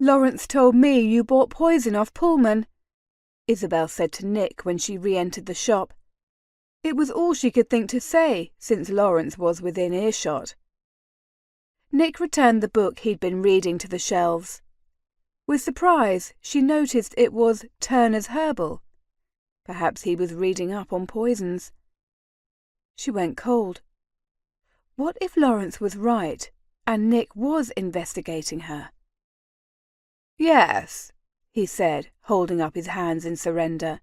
"Lawrence told me you bought poison off Pullman," Isabel said to Nick when she re-entered the shop. It was all she could think to say, since Lawrence was within earshot. Nick returned the book he'd been reading to the shelves. With surprise, she noticed it was Turner's Herbal. Perhaps he was reading up on poisons. She went cold. What if Lawrence was right, and Nick was investigating her? "Yes," he said, holding up his hands in surrender.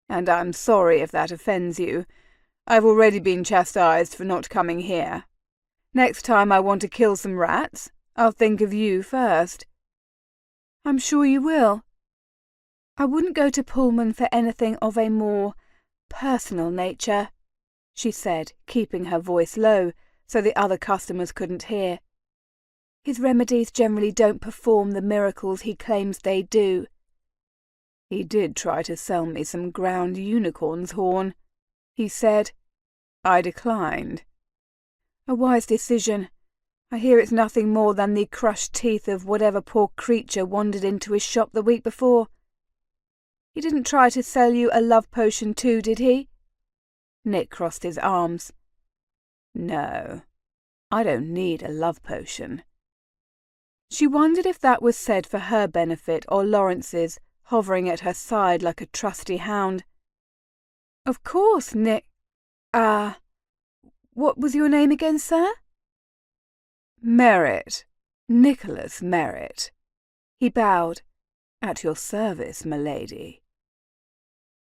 "And I'm sorry if that offends you. I've already been chastised for not coming here. Next time I want to kill some rats, I'll think of you first." "I'm sure you will. I wouldn't go to Pullman for anything of a more personal nature," she said, keeping her voice low so the other customers couldn't hear. "His remedies generally don't perform the miracles he claims they do." "He did try to sell me some ground unicorn's horn," he said. "I declined." "A wise decision. I hear it's nothing more than the crushed teeth of whatever poor creature wandered into his shop the week before. He didn't try to sell you a love potion too, did he?" Nick crossed his arms. "No, I don't need a love potion." She wondered if that was said for her benefit or Lawrence's, hovering at her side like a trusty hound. "Of course, Nick... what was your name again, sir?" "Merritt. Nicholas Merritt." He bowed. "At your service, m'lady."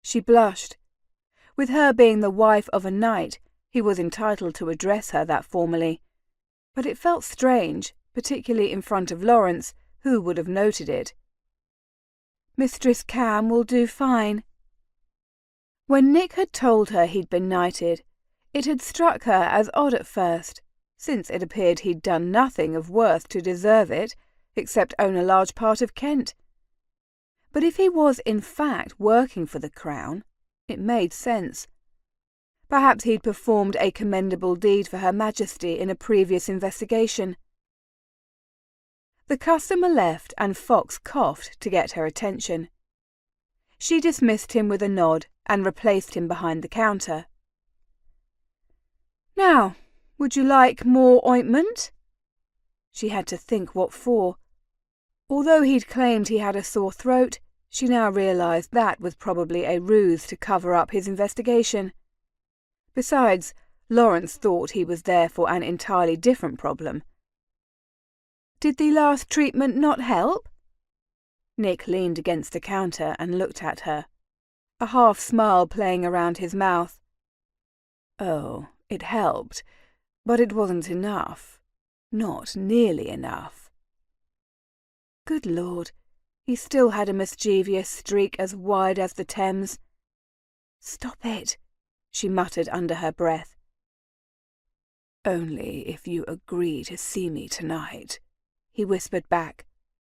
She blushed. With her being the wife of a knight, he was entitled to address her that formally. But it felt strange, particularly in front of Lawrence, who would have noted it. "Mistress Cam will do fine." When Nick had told her he'd been knighted, it had struck her as odd at first, since it appeared he'd done nothing of worth to deserve it, except own a large part of Kent. But if he was in fact working for the crown, it made sense. Perhaps he'd performed a commendable deed for Her Majesty in a previous investigation. The customer left and Fox coughed to get her attention. She dismissed him with a nod and replaced him behind the counter. "Now, would you like more ointment?" She had to think what for. Although he'd claimed he had a sore throat, she now realized that was probably a ruse to cover up his investigation. Besides, Lawrence thought he was there for an entirely different problem. "Did the last treatment not help?" Nick leaned against the counter and looked at her, a half-smile playing around his mouth. "Oh, it helped, but it wasn't enough. Not nearly enough." Good Lord, he still had a mischievous streak as wide as the Thames. "Stop it," she muttered under her breath. "Only if you agree to see me tonight," he whispered back.